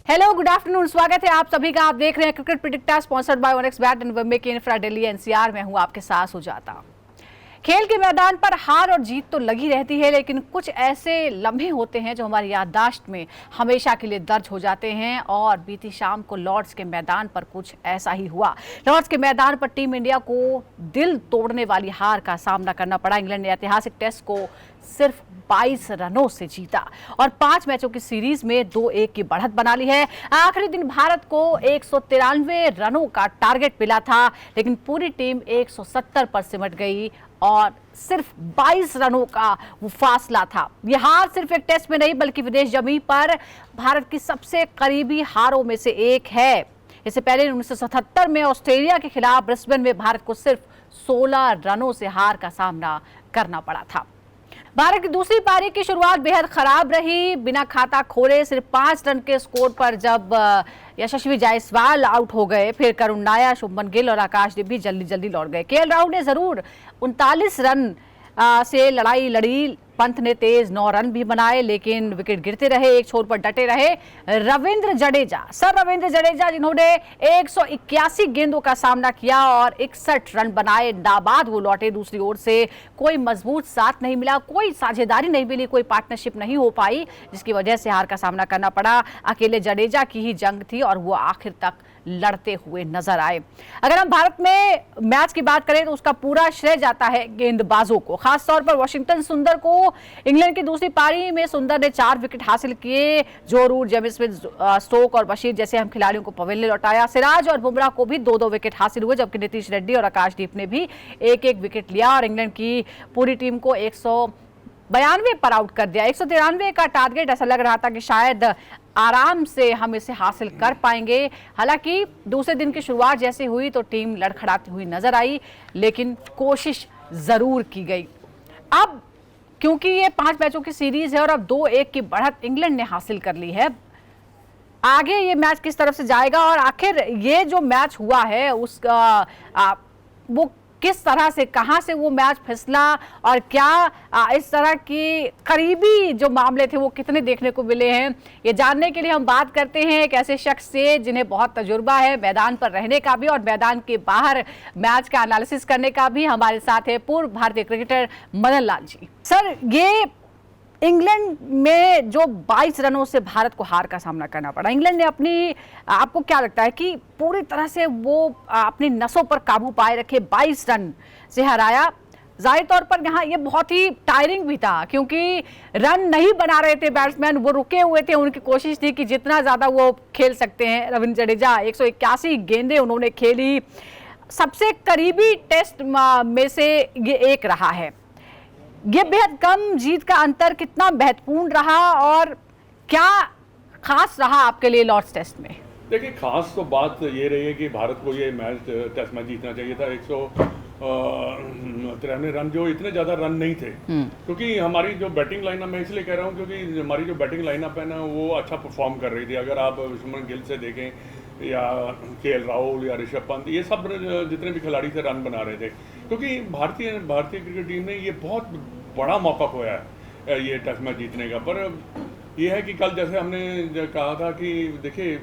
Hello, good afternoon. स्वागत है आप सभी का। आप देख रहे हैं cricket predictor sponsored by ओनेक्स bat and make infra Delhi NCR. में हूं आपके साथ सुजाता। खेल के मैदान पर हार और जीत तो लगी रहती है, लेकिन कुछ ऐसे लम्हे होते हैं जो हमारी याददाश्त में हमेशा के लिए दर्ज हो जाते हैं। और बीती शाम को लॉर्ड्स के मैदान पर कुछ ऐसा ही हुआ। लॉर्ड्स के मैदान पर टीम इंडिया को दिल तोड़ने वाली हार का सामना करना पड़ा। इंग्लैंड ने ऐतिहासिक टेस्ट को सिर्फ 22 रनों से जीता और 5 मैचों की सीरीज में 2-1 की बढ़त बना ली है। आखिरी दिन भारत को 193 रनों का टारगेट मिला था, लेकिन पूरी टीम 170 पर सिमट गई और सिर्फ 22 रनों का वो फासला था। यह हार सिर्फ एक टेस्ट में नहीं बल्कि विदेश जमीन पर भारत की सबसे करीबी हारों में से एक है। इससे पहले 1977 में ऑस्ट्रेलिया के खिलाफ ब्रिस्बेन में भारत को सिर्फ 16 रनों से हार का सामना करना पड़ा था। भारत की दूसरी पारी की शुरुआत बेहद खराब रही। बिना खाता खोले सिर्फ 5 रन के स्कोर पर जब यशस्वी जायसवाल आउट हो गए, फिर करुण नायर, शुभमन गिल और आकाशदीप भी जल्दी जल्दी लौट गए। केएल राहुल ने जरूर 39 रन से लड़ाई लड़ी। पंत ने तेज 9 रन भी बनाए, लेकिन विकेट गिरते रहे। एक छोर पर डटे रहे रविंद्र जडेजा, जिन्होंने 181 गेंदों का सामना किया और 61 रन बनाए। नाबाद वो लौटे। दूसरी ओर से कोई मजबूत साथ नहीं मिला, कोई साझेदारी नहीं मिली, कोई पार्टनरशिप नहीं हो पाई, जिसकी वजह से हार का सामना करना पड़ा। अकेले जडेजा की ही जंग थी और वो आखिर तक लड़ते हुए नजर आए। अगर हम भारत में मैच की बात करें तो उसका पूरा श्रेय जाता है गेंदबाजों को, खासतौर पर वॉशिंगटन सुंदर को। इंग्लैंड की दूसरी पारी में सुंदर ने 4 विकेट हासिल किए। जो रूट, जेम्स स्मिथ, स्टोक और बशीर जैसे हम खिलाड़ियों को पवेल ने लौटाया। सिराज और बुमराह को भी 2-2 विकेट हासिल हुए, जबकि नीतीश रेड्डी और आकाशदीप ने भी 1-1 विकेट लिया और इंग्लैंड की पूरी टीम को 192 पर आउट कर दिया। 193 का टारगेट ऐसा लग रहा था कि शायद आराम से हम इसे हासिल कर पाएंगे। हालांकि दूसरे दिन की शुरुआत जैसे हुई तो टीम लड़खड़ाती हुई नजर आई, लेकिन कोशिश जरूर की गई। अब क्योंकि ये 5 मैचों की सीरीज है और अब 2-1 की बढ़त इंग्लैंड ने हासिल कर ली है, आगे ये मैच किस तरफ से जाएगा और आखिर ये जो मैच हुआ है उसका वो किस तरह से, कहां से वो मैच फिसला और क्या इस तरह की करीबी जो मामले थे वो कितने देखने को मिले हैं, ये जानने के लिए हम बात करते हैं एक ऐसे शख्स से जिन्हें बहुत तजुर्बा है मैदान पर रहने का भी और मैदान के बाहर मैच का एनालिसिस करने का भी। हमारे साथ है पूर्व भारतीय क्रिकेटर मदन लाल जी। सर, ये इंग्लैंड में जो 22 रनों से भारत को हार का सामना करना पड़ा, इंग्लैंड ने अपनी, आपको क्या लगता है कि पूरी तरह से वो अपनी नसों पर काबू पाए रखे 22 रन से हराया? जाहिर तौर पर यहाँ ये बहुत ही टायरिंग भी था, क्योंकि रन नहीं बना रहे थे बैट्समैन, वो रुके हुए थे। उनकी कोशिश थी कि जितना ज़्यादा वो खेल सकते हैं। रविंद्र जडेजा 181 गेंदें उन्होंने खेली। सबसे करीबी टेस्ट में से ये एक रहा है। ये बेहद कम जीत का अंतर कितना महत्वपूर्ण रहा और क्या खास रहा आपके लिए लॉर्ड्स टेस्ट में? देखिए, खास तो बात ये रही है कि भारत को ये मैच, टेस्ट मैच जीतना चाहिए था। 193 रन, जो इतने ज़्यादा रन नहीं थे, क्योंकि हमारी जो बैटिंग लाइनअप, मैं इसलिए कह रहा हूँ क्योंकि हमारी जो बैटिंग लाइनअप है ना वो अच्छा परफॉर्म कर रही थी। अगर आप शुभमन गिल से देखें या केएल राहुल या ऋषभ पंत, ये सब जितने भी खिलाड़ी थे रन बना रहे थे, क्योंकि भारतीय क्रिकेट टीम ने ये बहुत बड़ा मौका खोया है ये टेस्ट मैच जीतने का। पर ये है कि कल जैसे हमने कहा था कि देखिए,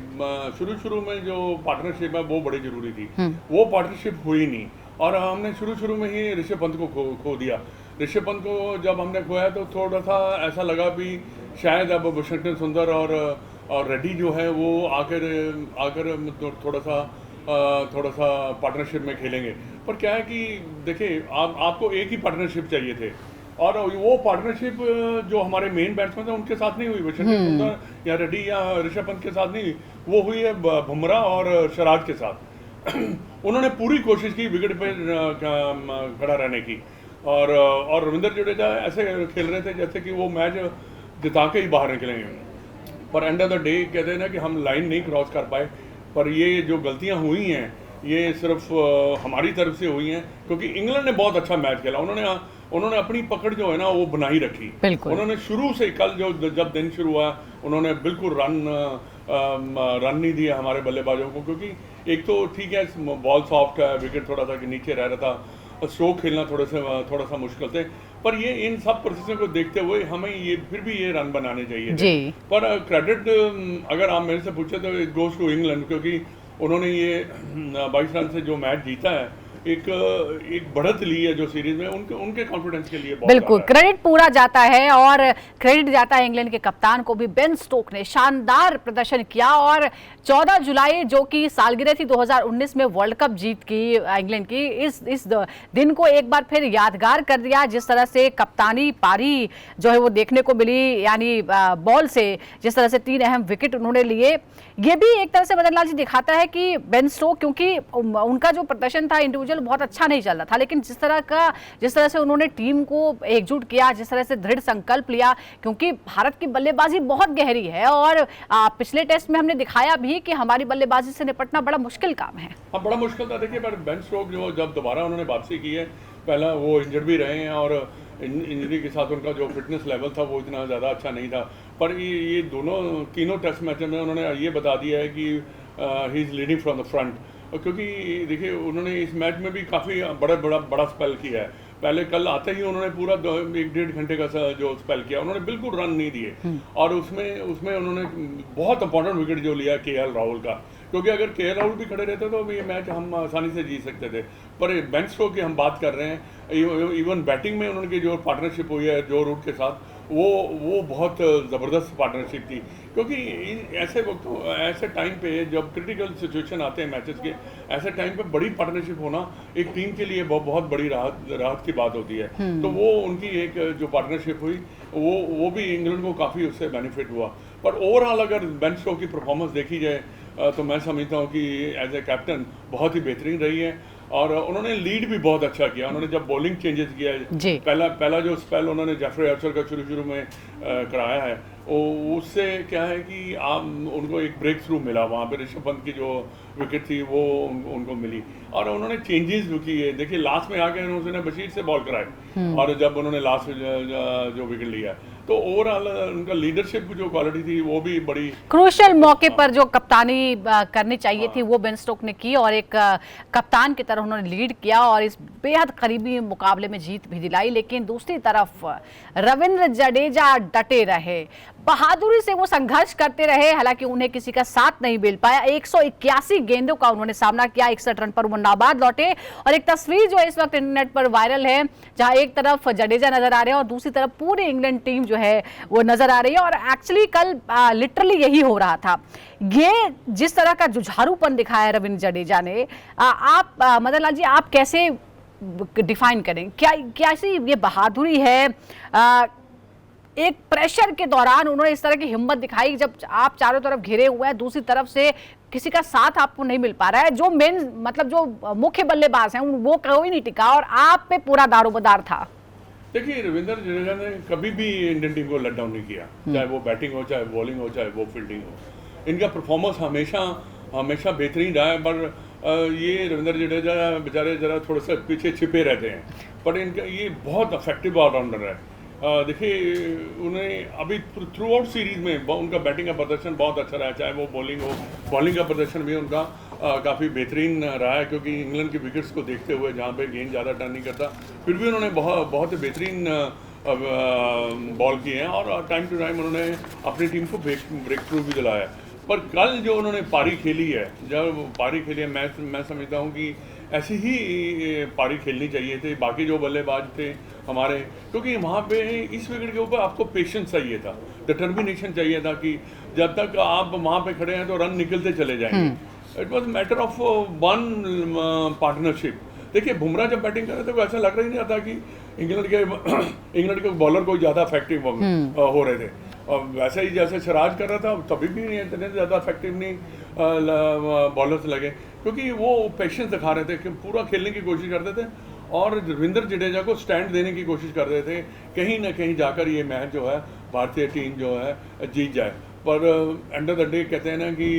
शुरू में जो पार्टनरशिप है वो बड़ी जरूरी थी, वो पार्टनरशिप हुई नहीं और हमने शुरू में ही ऋषभ पंत को खो दिया। ऋषभ पंत को जब हमने खोया तो थोड़ा सा ऐसा लगा भी शायद अब वॉशिंगटन सुंदर और रेड्डी जो है वो आकर थोड़ा सा पार्टनरशिप में खेलेंगे। पर क्या है कि देखिए, आपको एक ही पार्टनरशिप चाहिए थे और वो पार्टनरशिप जो हमारे मेन बैट्समैन थे उनके साथ नहीं हुई, वॉशिंगटन सुंदर या रेड्डी या ऋषभ पंत के साथ नहीं हुई, वो हुई है बुमराह और सिराज के साथ। उन्होंने पूरी कोशिश की विकेट पे खड़ा रहने की और रविंद्र जडेजा ऐसे खेल रहे थे जैसे कि वो मैच जिता के ही बाहर निकलेंगे। पर एंड ऑफ द डे कहते हैं ना कि हम लाइन नहीं क्रॉस कर पाए। पर ये जो गलतियां हुई हैं ये सिर्फ हमारी तरफ से हुई हैं, क्योंकि इंग्लैंड ने बहुत अच्छा मैच खेला। उन्होंने अपनी पकड़ जो है ना वो बनाई रखी। उन्होंने शुरू से, कल जब दिन शुरू हुआ, उन्होंने बिल्कुल रन नहीं दिया हमारे बल्लेबाजों को, क्योंकि एक तो ठीक है बॉल सॉफ्ट है, विकेट थोड़ा सा नीचे रह रहा था स्ट्रोक खेलना थोड़ा सा मुश्किल थे। पर ये इन सब परिस्थितियों को देखते हुए हमें ये फिर भी ये रन बनाने चाहिए थे। पर क्रेडिट अगर आप मेरे से पूछे तो इट गोज टू इंग्लैंड, क्योंकि उन्होंने ये 22 रन से जो मैच जीता है, एक बढ़त ली है जो सीरीज में, उनके कॉन्फिडेंस के लिए बिल्कुल क्रेडिट पूरा जाता है। और क्रेडिट जाता है इंग्लैंड के कप्तान को भी। बेन स्टोक ने शानदार प्रदर्शन किया और 14 जुलाई जो कि सालगिरह थी 2019 में वर्ल्ड कप जीत की इंग्लैंड की, इस दिन को एक बार फिर यादगार कर दिया। जिस तरह से कप्तानी पारी जो है वो देखने को मिली, यानी बॉल से जिस तरह से 3 अहम विकेट उन्होंने लिए, ये भी एक तरह से मदन लाल जी दिखाता है कि बेन स्टोक, क्योंकि उनका जो प्रदर्शन था इंडिविजुअल बहुत अच्छा नहीं चल रहा था, लेकिन जिस तरह से उन्होंने टीम को एकजुट किया, जिस तरह से दृढ़ संकल्प लिया, क्योंकि भारत की बल्लेबाजी बहुत गहरी है और पिछले टेस्ट में हमने दिखाया भी कि हमारी बल्लेबाजी से निपटना बड़ा मुश्किल काम है। हाँ, बड़ा मुश्किल था। देखिए, पर बेन स्टोक जो जब दोबारा उन्होंने वापसी की है, पहला वो इंजर्ड भी रहे हैं और इंजरी के साथ उनका जो फिटनेस लेवल था वो इतना ज़्यादा अच्छा नहीं था। पर ये तीनों टेस्ट मैचों में उन्होंने ये बता दिया है कि he is leading from the front. क्योंकि देखिए, उन्होंने इस मैच में भी काफ़ी बड़ा स्पेल किया है। पहले कल आते ही उन्होंने पूरा 1-1.5 घंटे का जो स्पेल किया, उन्होंने बिल्कुल रन नहीं दिए और उसमें उन्होंने बहुत इंपॉर्टेंट विकेट जो लिया केएल राहुल का, क्योंकि अगर केएल राहुल भी खड़े रहते तो ये मैच हम आसानी से जीत सकते थे। पर बेन स्टोक की हम बात कर रहे हैं, इवन बैटिंग में उनकी जो पार्टनरशिप हुई है जो रूट के साथ, वो बहुत ज़बरदस्त पार्टनरशिप थी। क्योंकि ऐसे टाइम पे जब क्रिटिकल सिचुएशन आते हैं मैचेस के, ऐसे टाइम पे बड़ी पार्टनरशिप होना एक टीम के लिए बहुत बड़ी राहत की बात होती है। तो वो उनकी एक जो पार्टनरशिप हुई, वो भी इंग्लैंड को काफ़ी उससे बेनिफिट हुआ। पर ओवरऑल अगर बेन स्टोक की परफॉर्मेंस देखी जाए तो मैं समझता हूँ कि एज ए कैप्टन बहुत ही बेहतरीन रही है और उन्होंने लीड भी बहुत अच्छा किया। उन्होंने जब बॉलिंग चेंजेस किया है, पहला जो स्पेल उन्होंने जेफरी आर्चर का शुरू में कराया है, उससे क्या है कि आप उनको एक ब्रेक थ्रू मिला। वहाँ पे ऋषभ पंत की जो विकेट थी वो उनको मिली और उन्होंने चेंजेस भी किए। देखिए, लास्ट में आके उन्होंने बशीर से बॉल कराए और जब उन्होंने लास्ट जो विकेट लिया, तो ओवरऑल उनका लीडरशिप जो क्वालिटी थी वो भी बड़ी क्रूशियल मौके पर जो कप्तानी करनी चाहिए थी वो बेन स्टोक ने की और एक कप्तान की तरह उन्होंने लीड किया और इस बेहद करीबी मुकाबले में जीत भी दिलाई। लेकिन दूसरी तरफ रविंद्र जडेजा डटे रहे, बहादुरी से वो संघर्ष करते रहे, हालांकि उन्हें किसी का साथ नहीं मिल पाया। 181 गेंदों का उन्होंने सामना किया, 61 रन पर वो नाबाद लौटे। और एक तस्वीर जो है इस वक्त इंटरनेट पर वायरल है, जहां एक तरफ जडेजा नजर आ रहे हैं और दूसरी तरफ पूरी इंग्लैंड टीम जो है वो नजर आ रही है। और एक्चुअली कल लिटरली यही हो रहा था। ये जिस तरह का जुझारूपन दिखाया है रविंद्र जडेजा ने, आप मदन लाल जी आप कैसे डिफाइन करें, क्या ऐसी ये बहादुरी है? एक प्रेशर के दौरान उन्होंने इस तरह की हिम्मत दिखाई जब आप चारों तरफ घिरे हुए हैं, दूसरी तरफ से किसी का साथ आपको नहीं मिल पा रहा है, जो मेन मतलब जो मुख्य बल्लेबाज हैं वो कोई नहीं टिका और आप पे पूरा दारोमदार था। देखिए, रविंद्र जडेजा ने कभी भी इंडियन टीम को लेट डाउन नहीं किया, चाहे वो बैटिंग हो, चाहे बॉलिंग हो, चाहे वो फील्डिंग हो। इनका परफॉर्मेंस हमेशा बेहतरीन रहा है। पर ये रविंद्र जडेजा बेचारे जरा थोड़े से पीछे छिपे रहते हैं, पर इनका ये बहुत इफेक्टिव ऑलराउंडर है। देखिए, उन्हें अभी थ्रू आउट सीरीज में उनका बैटिंग का प्रदर्शन बहुत अच्छा रहा है, चाहे वो बॉलिंग हो, बॉलिंग का प्रदर्शन भी उनका काफ़ी बेहतरीन रहा है। क्योंकि इंग्लैंड के विकेट्स को देखते हुए जहाँ पे गेंद ज़्यादा टर्न नहीं करता, फिर भी उन्होंने बहुत बेहतरीन बॉल किए हैं और टाइम टू टाइम उन्होंने अपनी टीम को ब्रेक थ्रू भी दिलाया। पर कल जो उन्होंने पारी खेली है, मैं समझता हूँ कि ऐसी ही पारी खेलनी चाहिए थी बाकी जो बल्लेबाज थे हमारे, क्योंकि वहाँ पे इस विकेट के ऊपर आपको पेशेंस चाहिए था, डिटर्मिनेशन चाहिए था कि जब तक आप वहाँ पे खड़े हैं तो रन निकलते चले जाएंगे। It was matter of one partnership. देखिए, बुमराह जब बैटिंग कर रहे थे तो ऐसा लग रहा ही नहीं था कि इंग्लैंड के बॉलर कोई ज़्यादा इफेक्टिव हो रहे थे। और वैसे ही जैसे सिराज कर रहा था तभी भी इतने ज़्यादा इफेक्टिव नहीं बॉलर्स लगे, क्योंकि वो पेशेंस दिखा रहे थे कि पूरा खेलने की कोशिश करते थे और रविंद्र जडेजा को स्टैंड देने की कोशिश कर रहे थे, कहीं ना कहीं जाकर ये मैच जो है भारतीय टीम जो है जीत जाए। पर एंड ऑफ द डे कहते हैं ना कि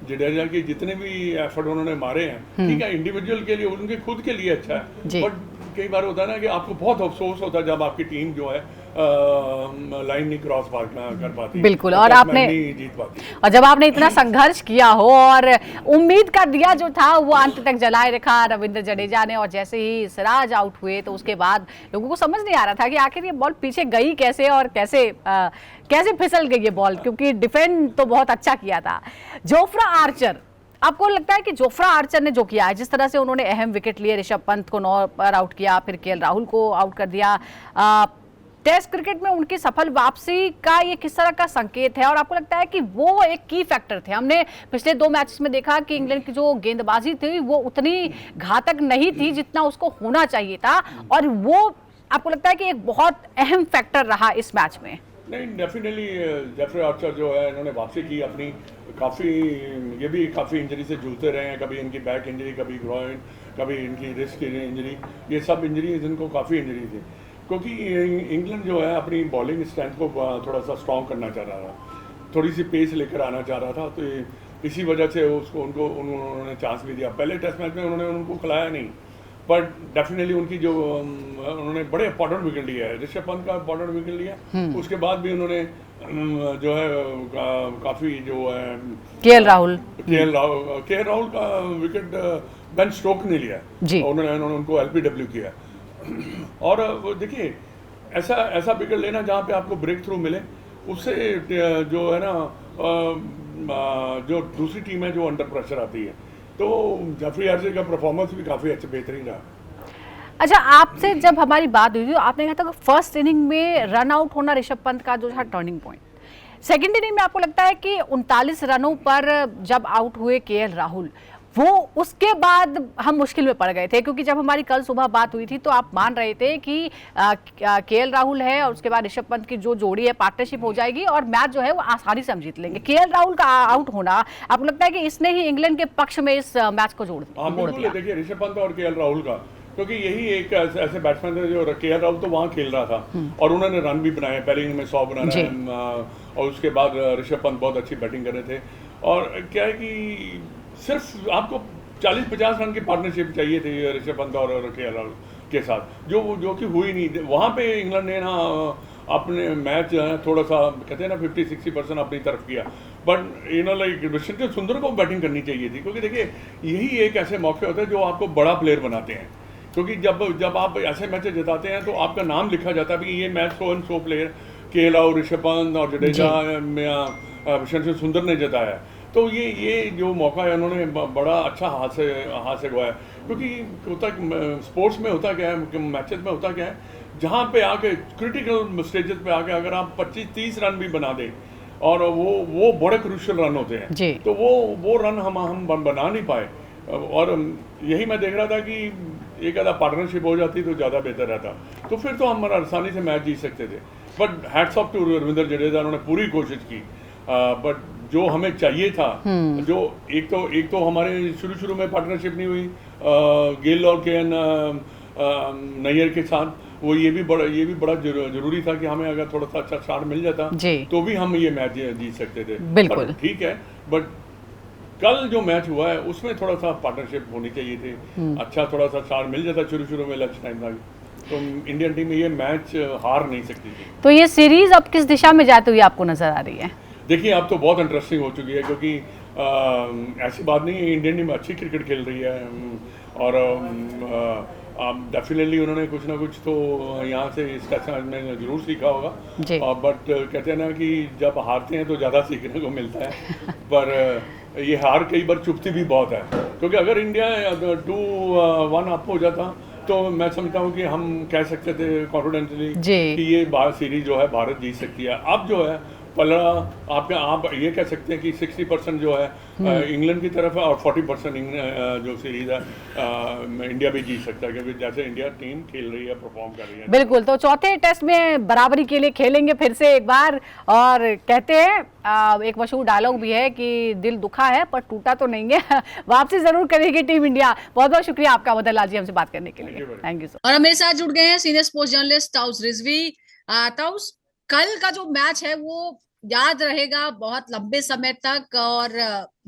जडेजा के जितने भी एफर्ट उन्होंने मारे हैं, ठीक है, इंडिविजुअल के लिए उनके खुद के लिए अच्छा है, बट कई बार होता है ना कि आपको बहुत अफसोस होता है जब आपकी टीम जो है लाइन नहीं क्रॉस कर पाती, बिल्कुल। और आपने नहीं जीत पाती, और जब आपने इतना संघर्ष किया हो और उम्मीद का दिया जो था वो अंत तक जलाए रखा रविंद्र जडेजा ने, और जैसे ही सिराज आउट हुए तो उसके बाद लोगों को समझ नहीं आ रहा था कि आखिर ये बॉल पीछे गई कैसे और कैसे फिसल गई ये बॉल, क्योंकि डिफेंड तो बहुत अच्छा किया था। जोफ्रा आर्चर, आपको लगता है कि जोफ्रा आर्चर ने जो किया है, जिस तरह से उन्होंने अहम विकेट लिए, ऋषभ पंत को 9 पर आउट किया, फिर केएल राहुल को आउट कर दिया, टेस्ट क्रिकेट में उनकी सफल वापसी का ये किस तरह का संकेत है? और आपको लगता है कि वो एक की फैक्टर थे? हमने पिछले 2 मैचेस में देखा कि इंग्लैंड की जो गेंदबाजी थी वो उतनी घातक नहीं थी जितना उसको होना चाहिए था, और वो आपको लगता है कि एक बहुत अहम फैक्टर रहा इस मैच में? नहीं, डेफिनेटली जेफरी आर्चर जो है इन्होंने वापसी की अपनी, काफ़ी ये भी काफ़ी इंजरी से जूझते रहे हैं, कभी इनकी बैक इंजरी, कभी ग्रोइन, कभी इनकी रिस्ट इंजरी, ये सब इंजरी इनको काफ़ी इंजरी थी, क्योंकि इंग्लैंड जो है अपनी बॉलिंग स्ट्रेंथ को थोड़ा सा स्ट्रॉन्ग करना चाह रहा था, थोड़ी सी पेस लेकर आना चाह रहा था, तो इसी वजह से उन्होंने चांस भी दिया। पहले टेस्ट मैच में उन्होंने उनको खिलाया नहीं, बट डेफिनेटली उनकी जो उन्होंने बड़े इंपॉर्टेंट विकेट लिया है, ऋषभ पंत का इंपॉर्टेंट विकेट लिया, उसके बाद भी उन्होंने जो है काफ़ी जो है केएल राहुल का विकेट बेन स्टोक ने लिया, उन्होंने उनको एलपीडब्ल्यू किया। और देखिए ऐसा विकेट लेना जहाँ पे आपको ब्रेक थ्रू मिले, उससे जो है ना जो दूसरी टीम है जो अंडर प्रेशर आती है, तो जेफरी आर्चर का परफॉर्मेंस भी काफ़ी अच्छा बेहतरीन रहा। अच्छा, आपसे जब हमारी बात हुई थी तो आपने कहा था कि फर्स्ट इनिंग में रन आउट होना ऋषभ पंत का जो था टर्निंग पॉइंट, सेकंड इनिंग में आपको लगता है कि 39 रनों पर जब आउट हुए केएल राहुल, वो उसके बाद हम मुश्किल में पड़ गए थे, क्योंकि जब हमारी कल सुबह बात हुई थी तो आप मान रहे थे कि केएल राहुल है और उसके बाद ऋषभ पंत की जो जोड़ी है पार्टनरशिप हो जाएगी और मैच जो है वो आसानी से हम जीत लेंगे। केएल राहुल का आउट होना आपको लगता है कि इसने ही इंग्लैंड के पक्ष में इस मैच को जोड़ दिया? देखिए ऋषभ पंत और केएल राहुल का, क्योंकि यही एक ऐसे बैट्समैन थे जो केएल राहुल तो वहाँ खेल रहा था और उन्होंने रन भी बनाए, पहले इनिंग में 100 बनाना, और उसके बाद ऋषभ पंत बहुत अच्छी बैटिंग कर रहे थे। और क्या है कि सिर्फ आपको 40-50 रन की पार्टनरशिप चाहिए थी ऋषभ पंत और केएल राहुल के साथ, जो कि हुई नहीं। वहाँ पे इंग्लैंड ने ना अपने मैच थोड़ा सा कहते हैं ना 50-60% अपनी तरफ किया, बट लाइक विशिष्ट सुंदर को बैटिंग करनी चाहिए थी, क्योंकि देखिए यही एक ऐसे मौके होते हैं जो आपको बड़ा प्लेयर बनाते हैं, क्योंकि जब आप ऐसे मैच जिताते हैं तो आपका नाम लिखा जाता है कि ये match so and so player KL Rahul, Rishabh Pant और जडेजा, विशिष्ट सुंदर ने जिताया। तो ये जो मौका है उन्होंने बड़ा अच्छा हाथ से गवाया, क्योंकि होता स्पोर्ट्स में होता क्या है, मैचेस में होता क्या है, जहाँ पे आके क्रिटिकल स्टेजेस पे आके अगर आप 25-30 रन भी बना दें और वो बड़े क्रूशियल रन होते हैं, तो वो रन हम बना नहीं पाए। और यही मैं देख रहा था कि एक आधा पार्टनरशिप हो जाती तो ज़्यादा बेहतर रहता, तो फिर तो हम आसानी से मैच जीत सकते थे। But hats off to Ravindra Jadeja, उन्होंने पूरी कोशिश की, बट जो हमें चाहिए था, जो एक तो हमारे शुरू में पार्टनरशिप नहीं हुई गेल और केएन नैयर के साथ, वो ये भी बड़ा जरूरी था कि हमें अगर थोड़ा सा अच्छा शॉट मिल जाता तो भी हम ये मैच जीत सकते थे। बिल्कुल ठीक है, बट कल जो मैच हुआ है उसमें थोड़ा सा पार्टनरशिप होनी चाहिए थी, अच्छा थोड़ा सा शॉट मिल जाता शुरू में लंच टाइम तक, तो इंडियन टीम ये मैच हार नहीं सकती थी। तो ये सीरीज अब किस दिशा में जाती हुई आपको नजर आ रही है? देखिए अब तो बहुत इंटरेस्टिंग हो चुकी है, क्योंकि ऐसी बात नहीं है, इंडियन टीम अच्छी क्रिकेट खेल रही है, और डेफिनेटली उन्होंने कुछ ना कुछ तो यहाँ से इस टेस्ट मैच में जरूर सीखा होगा, बट कहते हैं ना कि जब हारते हैं तो ज़्यादा सीखने को मिलता है, पर ये हार कई बार चुभती भी बहुत है, क्योंकि अगर इंडिया 2-1 अप हो जाता तो मैं समझता हूँ कि हम कह सकते थे कॉन्फिडेंटली कि ये सीरीज जो है भारत जीत सकती है। अब जो है आप ये कह सकते हैं कि 60% जो है इंग्लैंड की तरफ है और 40% जो सीरीज है इंडिया भी जीत सकता है, क्योंकि जैसे इंडिया टीम खेल रही है, परफॉर्म कर रही है। बिल्कुल, तो चौथे टेस्ट में बराबरी के लिए खेलेंगे फिर से एक बार, और कहते हैं एक मशहूर डायलॉग भी है कि दिल दुखा है पर टूटा तो नहीं है, वापसी जरूर करेगी टीम इंडिया। बहुत बहुत शुक्रिया आपका मदन लाल जी हमसे बात करने के लिए, थैंक यू सो। और मेरे साथ जुड़ गए हैं senior sports journalist taus Rizvi. Taus, कल का जो मैच है वो याद रहेगा बहुत लंबे समय तक। और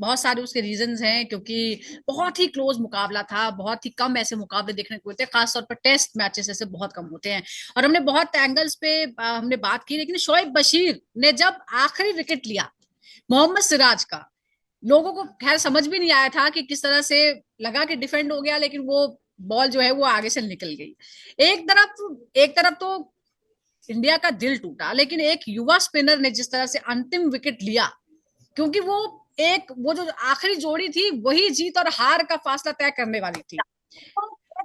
बहुत सारे उसके रीजंस हैं, क्योंकि बहुत ही क्लोज मुकाबला था, बहुत ही कम ऐसे मुकाबले देखने को मिलते हैं, खासतौर पर टेस्ट मैचेस ऐसे बहुत कम होते हैं। और हमने बहुत एंगल्स पे हमने बात की, लेकिन शोएब बशीर ने जब आखिरी विकेट लिया मोहम्मद सिराज का, लोगों को खैर समझ भी नहीं आया था कि किस तरह से, लगा कि डिफेंड हो गया, लेकिन वो बॉल जो है वो आगे से निकल गई। एक तरफ तो इंडिया का दिल टूटा, लेकिन एक युवा स्पिनर ने जिस तरह से अंतिम विकेट लिया, क्योंकि वो जो आखिरी जोड़ी थी वही जीत और हार का फासला तय करने वाली थी।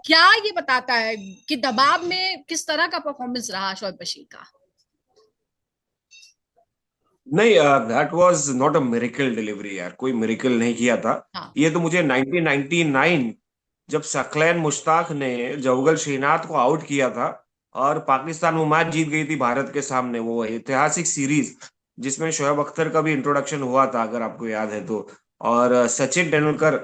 क्या ये बताता है कि दबाव में किस तरह का परफॉर्मेंस रहा शोएब बशीर का? नहीं, that was not a miracle delivery यार, कोई मिरेकल नहीं किया था। हाँ। ये तो मुझे 1999 जब सकलैन मुश्ताक ने जवगल श्रीनाथ को आउट किया था और पाकिस्तान वो मैच जीत गई थी भारत के सामने, वो ऐतिहासिक सीरीज जिसमें शोएब अख्तर का भी इंट्रोडक्शन हुआ था, अगर आपको याद है तो। और सचिन तेंदुलकर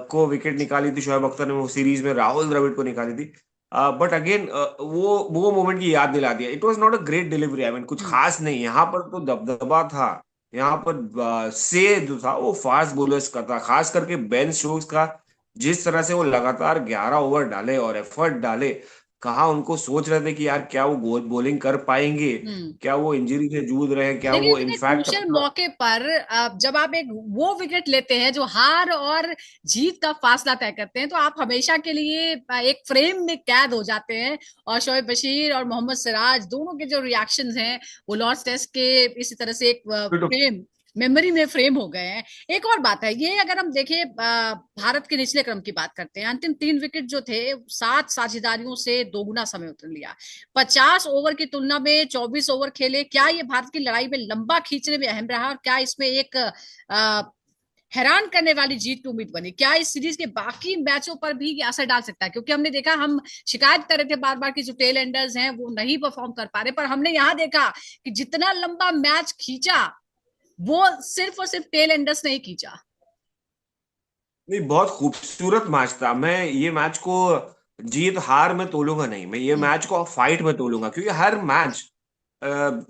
को विकेट निकाली थी शोएब अख्तर ने वो सीरीज में, राहुल द्रविड़ को निकाली थी। बट अगेन वो मोमेंट की याद दिला दिया। It was not a great delivery, I mean कुछ हम्म। खास नहीं, यहाँ पर तो दबदबा था। यहाँ पर से जो था वो फास्ट बॉलर्स का था, खास करके बेन स्टोक्स का। जिस तरह से वो लगातार 11 ओवर डाले और एफर्ट डाले, कहाँ उनको सोच रहे थे कि यार क्या वो बॉलिंग कर पाएंगे, हम्म। क्या वो इंजरी से जूझ रहे हैं, क्या लेकिन वो इतने इनफैक्ट क्रूशियल अपना। मौके पर जब आप एक वो विकेट लेते हैं जो हार और जीत का फासला तय करते हैं, तो आप हमेशा के लिए एक फ्रेम में कैद हो जाते हैं। और शोएब बशीर और मोहम्मद सिराज दोनों के जो रिएक्शंस हैं वो लॉर्ड्स टेस्ट के इसी तरह से एक फ्रेम, मेमोरी में फ्रेम हो गए हैं। एक और बात है ये, अगर हम देखें भारत के निचले क्रम की बात करते हैं, अंतिम 3 विकेट जो थे 7 साझेदारियों से दोगुना समय उतर लिया। 50 ओवर की तुलना में 24 ओवर खेले। क्या ये भारत की लड़ाई में लंबा खींचने में अहम रहा, और क्या इसमें एक हैरान करने वाली जीत की उम्मीद बनी? क्या इस सीरीज के बाकी मैचों पर भी ये असर डाल सकता है? क्योंकि हमने देखा, हम शिकायत कर रहे थे बार बार कि जो टेल एंडर्स हैं वो नहीं परफॉर्म कर पा रहे, पर हमने यहाँ देखा कि जितना लंबा मैच खींचा वो सिर्फ और सिर्फ टेल एंडर्स ने ही खींचा। नहीं, बहुत खूबसूरत मैच था। मैं ये मैच को जीत हार में तोलूंगा नहीं, मैं ये हम्म। मैच को फाइट में तोलूंगा, क्योंकि हर मैच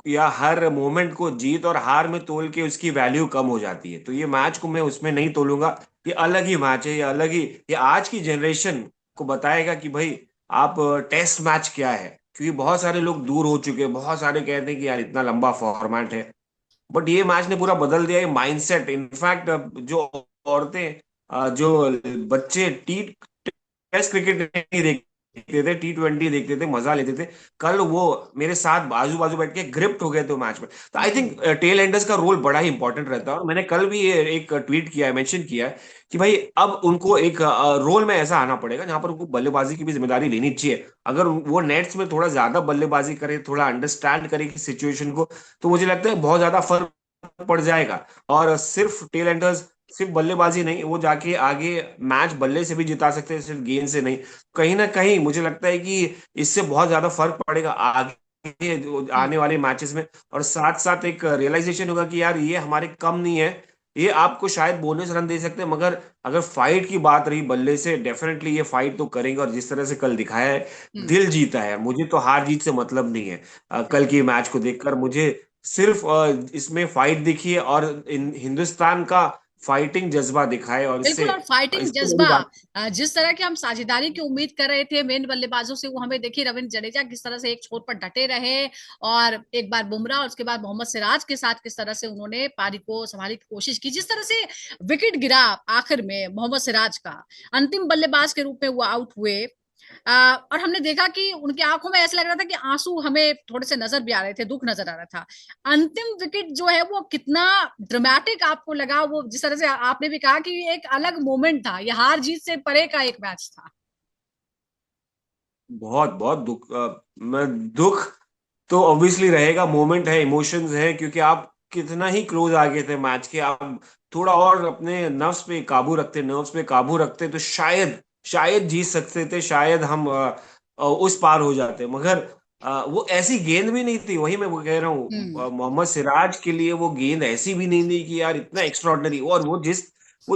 या हर मोमेंट को जीत और हार में तोल के उसकी वैल्यू कम हो जाती है। तो ये मैच को मैं उसमें नहीं तोलूंगा। ये अलग ही मैच है, ये अलग ही, ये आज की जनरेशन को बताएगा कि भाई आप टेस्ट मैच क्या है। क्योंकि बहुत सारे लोग दूर हो चुके हैं, बहुत सारे कहते हैं कि यार इतना लंबा फॉर्मेट है। बट ये मैच ने पूरा बदल दिया ये माइंडसेट। इनफैक्ट जो औरतें, जो बच्चे टी टेस्ट क्रिकेट नहीं देखते थे, T20 देखते थे, मजा लेते थे, कल वो मेरे साथ बाजू बाजू बैठ के ग्रिप्ट हो गए थे मैच में। तो आई हम्म। थिंक टेल एंडर्स का रोल बड़ा ही इंपॉर्टेंट रहता है। और मैंने कल भी ये एक ट्वीट किया है, मेंशन किया है कि भाई अब उनको एक रोल में ऐसा आना पड़ेगा जहां पर उनको बल्लेबाजी की भी जिम्मेदारी लेनी चाहिए। अगर वो नेट्स में थोड़ा ज्यादा बल्लेबाजी करे, थोड़ा अंडरस्टैंड करे कि सिचुएशन को, तो मुझे लगता है बहुत ज्यादा फर्क पड़ जाएगा। और सिर्फ टेल एंडर्स सिर्फ बल्लेबाजी नहीं, वो जाके आगे मैच बल्ले से भी जिता सकते हैं, सिर्फ गेंद से नहीं। कहीं ना कहीं मुझे लगता है कि इससे बहुत ज्यादा फर्क पड़ेगा आगे जो हम्म। आने वाले मैचेस में। और साथ साथ एक रियलाइजेशन होगा कि यार ये हमारे कम नहीं है, ये आपको शायद बोनस रन दे सकते हैं, मगर अगर फाइट की बात रही बल्ले से, डेफिनेटली ये फाइट तो करेंगे। और जिस तरह से कल दिखाया है, हम्म। दिल जीता है। मुझे तो हार जीत से मतलब नहीं है। कल की मैच को देखकर मुझे सिर्फ इसमें फाइट दिखी है और हिंदुस्तान का फाइटिंग जज्बा दिखा है, और बिल्कुल। इससे और फाइटिंग इससे जज्बा, बड़ी बात। जिस तरह की हम साझेदारी की उम्मीद कर रहे थे मेन बल्लेबाजों से, वो हमें देखिए रविंद्र जडेजा किस तरह से एक छोर पर डटे रहे, और एक बार बुमराह और उसके बाद मोहम्मद सिराज के साथ किस तरह से उन्होंने पारी को संभालने की कोशिश की। जिस तरह से विकेट गिरा आखिर में मोहम्मद सिराज का, अंतिम बल्लेबाज के रूप में वो आउट हुए। और हमने देखा कि उनकी आंखों में ऐसा लग रहा था कि आंसू हमें थोड़े से नजर भी आ रहे थे, दुख नजर आ रहा था। अंतिम विकेट जो है वो कितना ड्रामेटिक आपको लगा? वो जिस तरह से आपने भी कहा कि ये एक अलग मोमेंट था, ये हार जीत से परे का एक मैच था। बहुत बहुत दुख, मैं दुख तो ऑब्वियसली रहेगा, मोमेंट है, इमोशंस है, क्योंकि आप कितना ही क्लोज आ गए थे मैच के। आप थोड़ा और अपने नर्व्स पे काबू रखते तो शायद शायद जीत सकते थे, शायद हम उस पार हो जाते। मगर वो ऐसी गेंद भी नहीं थी, वही मैं वो कह रहा हूँ, हम्म। मोहम्मद सिराज के लिए वो गेंद ऐसी भी नहीं थी कि यार इतना एक्स्ट्रॉर्डनरी। और वो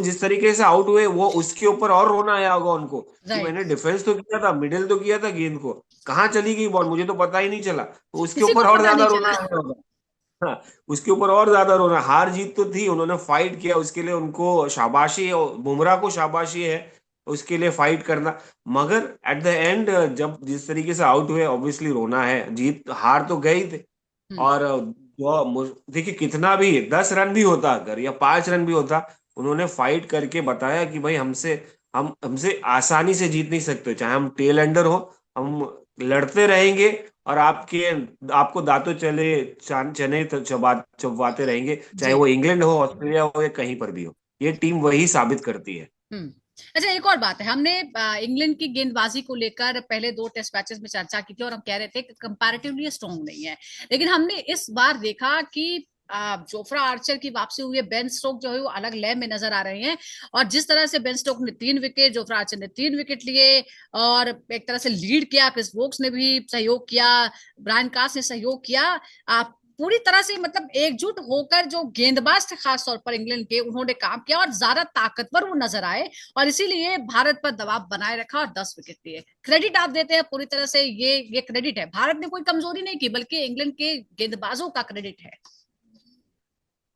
जिस तरीके से आउट हुए, वो उसके ऊपर और रोना आया होगा उनको कि राइट। मैंने डिफेंस तो किया था, मिडिल तो किया था, गेंद को कहाँ चली गई बॉल मुझे तो पता ही नहीं चला, तो उसके किसी को ऊपर और पता नहीं ज्यादा रोना चला। आया होगा। हाँ, उसके ऊपर और ज्यादा रोना। हार जीत तो थी, उन्होंने फाइट किया, उसके लिए उनको शाबाशी है, और बुमराह को शाबाशी है उसके लिए फाइट करना। मगर एट द एंड जब जिस तरीके से आउट हुए, ऑब्वियसली रोना है। जीत हार तो गई थे। हम्म। और देखिए, कितना भी 10 रन भी होता अगर, या 5 रन भी होता, उन्होंने फाइट करके बताया कि भाई हमसे आसानी से जीत नहीं सकते, चाहे हम टेल एंडर हो, हम लड़ते रहेंगे, और आपको दांतों चने तो चबाते रहेंगे, चाहे जी। वो इंग्लैंड हो, ऑस्ट्रेलिया हो, या कहीं पर भी हो। ये टीम वही साबित करती है। हम्म। अच्छा, एक और बात है, हमने इंग्लैंड की गेंदबाजी को लेकर पहले 2 टेस्ट मैचेस में चर्चा की थी और हम कह रहे थे कि कंपैरेटिवली स्ट्रांग नहीं है, लेकिन हमने इस बार देखा कि जोफ्रा आर्चर की वापसी हुई है, बेन स्टोक जो है वो अलग लय में नजर आ रहे हैं, और जिस तरह से बेन स्टोक ने 3 विकेट, जोफ्रा आर्चर ने 3 विकेट लिए और एक तरह से लीड किया, क्रिस वोक्स ने भी सहयोग किया, ब्रायन कास ने सहयोग किया, पूरी तरह से मतलब एकजुट होकर जो गेंदबाज थे खासतौर पर इंग्लैंड के, उन्होंने काम किया और ज्यादा ताकतवर वो नजर आए, और इसीलिए भारत पर दबाव बनाए रखा और 10 विकेट लिए। क्रेडिट आप देते हैं पूरी तरह से, ये क्रेडिट है, भारत ने कोई कमजोरी नहीं की, बल्कि इंग्लैंड के गेंदबाजों का क्रेडिट है।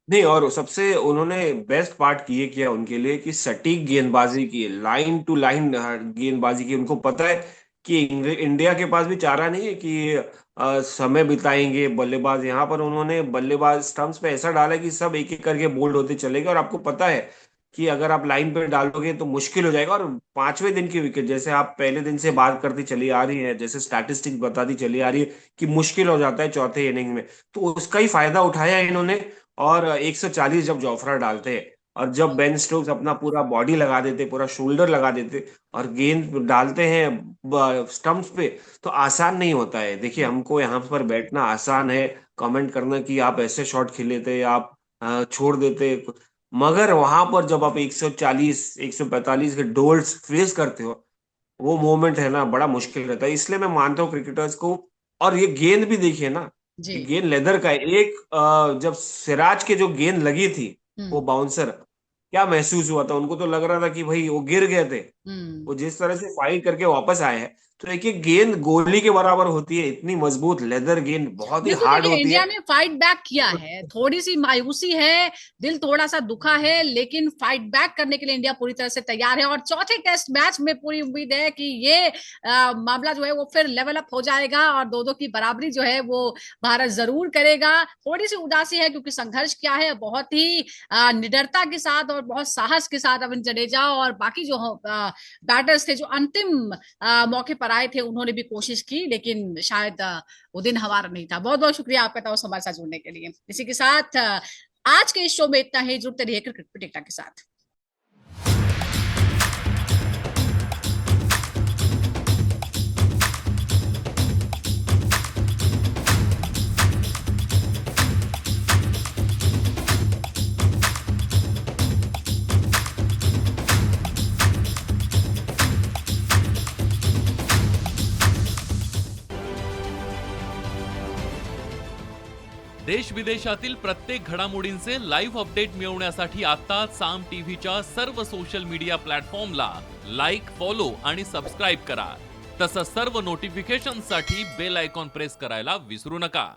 नहीं, और सबसे उन्होंने बेस्ट पार्ट ये किया उनके लिए कि सटीक गेंदबाजी की, लाइन टू लाइन गेंदबाजी की। उनको पता है कि इंडिया के पास भी चारा नहीं है कि समय बिताएंगे बल्लेबाज। यहाँ पर उन्होंने बल्लेबाज स्टंप्स पे ऐसा डाला कि सब एक एक करके बोल्ड होते चलेंगे, और आपको पता है कि अगर आप लाइन पे डालोगे तो मुश्किल हो जाएगा। और 5वें दिन की विकेट, जैसे आप पहले दिन से बात करती चली आ रही है, जैसे स्टैटिस्टिक्स बताती चली आ रही है कि मुश्किल हो जाता है चौथे इनिंग में, तो उसका ही फायदा उठाया इन्होंने। और 140 जब जोफ्रा डालते हैं, और जब बेन स्टोक्स अपना पूरा बॉडी लगा देते, पूरा शोल्डर लगा देते, और गेंद डालते हैं स्टंप्स पे, तो आसान नहीं होता है। देखिए, हमको यहाँ पर बैठना आसान है, कमेंट करना कि आप ऐसे शॉट खेले थे, आप छोड़ देते, मगर वहां पर जब आप 140 145 के डोल्स फेस करते हो, वो मोमेंट है ना, बड़ा मुश्किल रहता है। इसलिए मैं मानता हूँ क्रिकेटर्स को। और ये गेंद भी देखिए ना, जी। ये गेंद लेदर का है। जब सिराज के जो गेंद लगी थी, वो हम्म। बाउंसर, क्या महसूस हुआ था? उनको तो लग रहा था कि भाई वो गिर गए थे। हम्म। वो जिस तरह से फाइट करके वापस आए हैं, तो एक एक गेंद गोली के बराबर होती है, इतनी मजबूत लेदर गेंद बहुत ही बिल्कुल, हार्ड देखिए होती है। इंडिया ने फाइट बैक किया है, थोड़ी सी मायूसी है, दिल थोड़ा सा दुखा है, लेकिन फाइट बैक करने के लिए इंडिया पूरी तरह से तैयार है, और चौथे टेस्ट मैच में पूरी उम्मीद है कि ये मामला जो है वो फिर लेवल अप हो जाएगा और 2-2 की बराबरी जो है वो भारत जरूर करेगा। थोड़ी सी उदासी है क्योंकि संघर्ष किया है बहुत ही निडरता के साथ और बहुत साहस के साथ अविन जडेजा और बाकी जो बैटर्स थे जो अंतिम मौके पर आए थे, उन्होंने भी कोशिश की, लेकिन शायद वो दिन हमारा नहीं था। बहुत बहुत शुक्रिया आपका ताओ हमारे साथ जुड़ने के लिए। इसी के साथ आज के इस शो में इतना ही। जुड़ते रहिए क्रिकेट पिटिकटा के साथ। देश विदेशातील प्रत्येक घडामोडींचे लाईव्ह अपडेट मिळवण्यासाठी आता साम टीव्हीच्या सर्व सोशल मीडिया प्लॅटफॉर्मला लाईक, फॉलो आणि सबस्क्राईब करा। तसंच सर्व नोटिफिकेशनसाठी बेल आयकॉन प्रेस करायला विसरू नका।